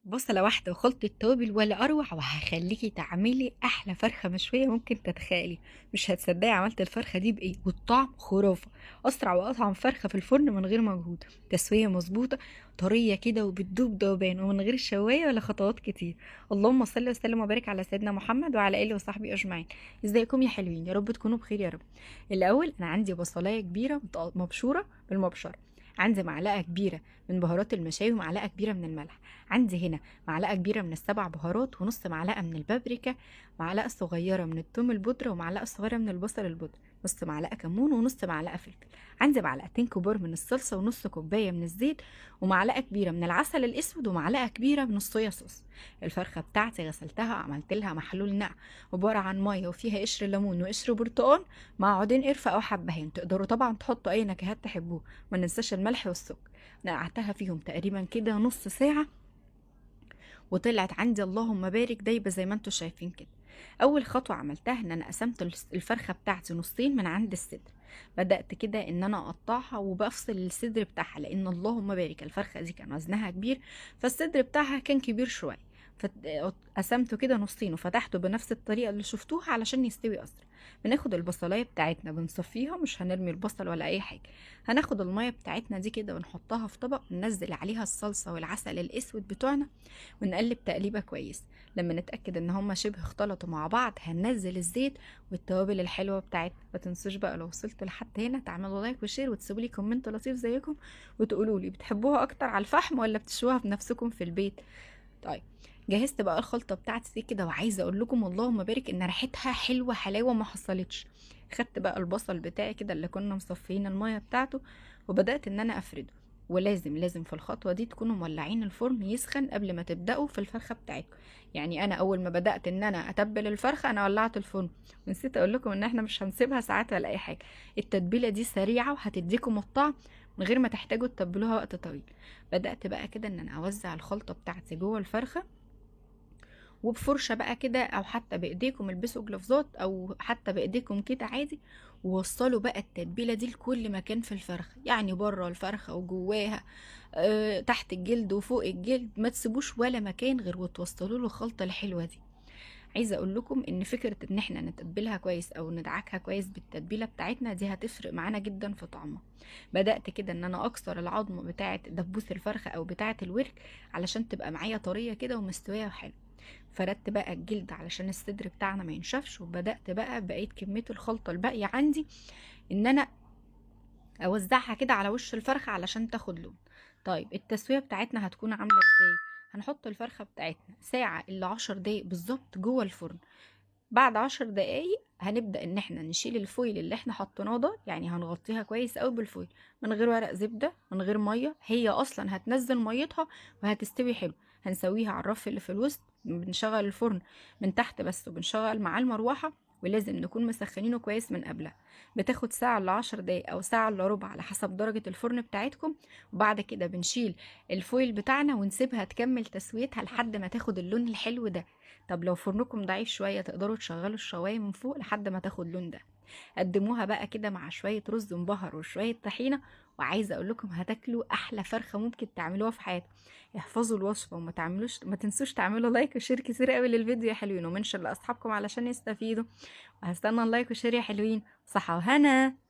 بصلة واحدة وخلطة توابل ولا أروع، وهخليكي تعملي أحلى فرخة مشوية ممكن تتخيلي. مش هتصدقي عملت الفرخة دي بإيه، والطعم خرافة. أسرع وأطعم فرخة في الفرن من غير مجهود، تسوية مظبوطة، طرية كده وبتدوب دوبان ومن غير شواية ولا خطوات كتير. اللهم صل وسلم وبارك على سيدنا محمد وعلى آله وصحبه أجمعين. ازيكم يا حلوين؟ يا رب تكونوا بخير يا رب. الأول أنا عندي بصلاية كبيرة مبشورة بالمبشرة، عندي معلقة كبيرة من بهارات المشاوي ومعلقة كبيرة من الملح، عندي هنا معلقة كبيرة من السبع بهارات ونص معلقة من البابريكا، معلقة صغيرة من الثوم البودرة ومعلقة صغيرة من البصل البودرة، نص معلقة كمون ونص معلقة فلفل. عندي معلقتين كبار من الصلصة ونص كوباية من الزيت ومعلقة كبيرة من العسل الأسود ومعلقة كبيرة من الصويا صوص. الفرخة بتاعتي غسلتها وعملت لها محلول نقع، عبارة عن مية وفيها قشر ليمون وقشر برتقال مع عودين قرفة أو حبهان. تقدروا طبعا تحطوا أي نكهات تحبوه، ما ننساش الملح والسكر. نقعتها فيهم تقريبا كده نص ساعة وطلعت عندي اللهم بارك دايبه زي ما انتوا شايفين كده. اول خطوه عملتها ان انا قسمت الفرخه بتاعتي نصين من عند الصدر. بدات كده ان انا اقطعها وبفصل الصدر بتاعها، لان اللهم بارك الفرخه دي كان وزنها كبير، فالصدر بتاعها كان كبير شويه. فقسمته كده نصين وفتحته بنفس الطريقه اللي شفتوها علشان يستوي اسرع. بناخد البصلايه بتاعتنا بنصفيها، مش هنرمي البصل ولا اي حاجه. هناخد الميه بتاعتنا دي كده ونحطها في طبق، ننزل عليها الصلصه والعسل الاسود بتوعنا ونقلب تقليبة كويس. لما نتأكد ان هما شبه اختلطوا مع بعض هننزل الزيت والتوابل الحلوة بتاعتنا. ما تنسوش بقى لو وصلتوا لحد هنا تعملوا لايك وشير وتسيبوا لي كومنت لطيف زيكم، وتقولوا لي بتحبوها اكتر على الفحم ولا بتشوها بنفسكم في البيت. طيب، جهزت بقى الخلطة بتاعتي دي كده، وعايزة اقول لكم اللهم بارك ان ريحتها حلوة حلاوة ما حصلتش. خدت بقى البصل بتاعي كده اللي كنا مصفيين المية بتاعته وبدأت ان انا افرده. ولازم في الخطوة دي تكونوا مولعين الفرن يسخن قبل ما تبدأوا في الفرخة بتاعتكم. يعني انا اول ما بدأت ان انا اتبل الفرخة انا ولعت الفرن، ونسيت اقول لكم ان احنا مش هنسيبها ساعات ولا اي حاجة. التتبيلة دي سريعة وهتديكم الطعم من غير ما تحتاجوا تتبلوها وقت طويل. بدأت بقى كده ان انا اوزع الخلطة بتاعتي جوه الفرخة، وبفرشة بقى كده او حتى بايديكم، البسوا جلافزات او حتى بايديكم كده عادي. ووصلوا بقى التتبيلة دي لكل مكان في الفرخة، يعني بره الفرخة وجواها، تحت الجلد وفوق الجلد، ما تسيبوش ولا مكان غير وتوصلوا له الخلطة الحلوة دي. عايزه اقول لكم ان فكره ان احنا نتبلها كويس او ندعكها كويس بالتتبيله بتاعتنا دي هتفرق معانا جدا في طعمها. بدات كده ان انا اكسر العظم بتاعه دبوس الفرخه او بتاعه الورك علشان تبقى معايا طريه كده ومستويه وحلوه. فردت بقى الجلد علشان الصدر بتاعنا ما ينشفش، وبدات بقى بقيت كميه الخلطه الباقيه عندي ان انا اوزعها كده على وش الفرخة علشان تاخد لون. طيب التسوية بتاعتنا هتكون عاملة ازاي؟ هنحط الفرخة بتاعتنا ساعة الا 10 دقايق بالظبط جوه الفرن. بعد 10 دقايق هنبدأ ان احنا نشيل الفويل اللي احنا حطيناه ده، يعني هنغطيها كويس قوي بالفويل، من غير ورق زبدة من غير مية، هي اصلا هتنزل ميتها وهتستوي حلو. هنسويها على الرف اللي في الوسط، بنشغل الفرن من تحت بس وبنشغل معاه المروحة، ولازم نكون مسخنينه كويس من قبلها. بتاخد ساعة الا 10 دقايق او ساعة الا ربع على حسب درجة الفرن بتاعتكم. وبعد كده بنشيل الفويل بتاعنا ونسيبها تكمل تسويتها لحد ما تاخد اللون الحلو ده. طب لو فرنكم ضعيف شوية تقدروا تشغلوا الشواية من فوق لحد ما تاخد لون ده. قدموها بقى كده مع شوية رز مبهر وشوية طحينة، وعايزة اقول لكم هتاكلوا احلى فرخة ممكن تعملوها في حياتكم. احفظوا الوصفة وما تعملوش، ما تنسوش تعملوا لايك وشير كتير قوي للفيديو يا حلوين، ومنشن لاصحابكم علشان يستفيدوا. وهستنى اللايك وشير يا حلوين. صحة وهنا.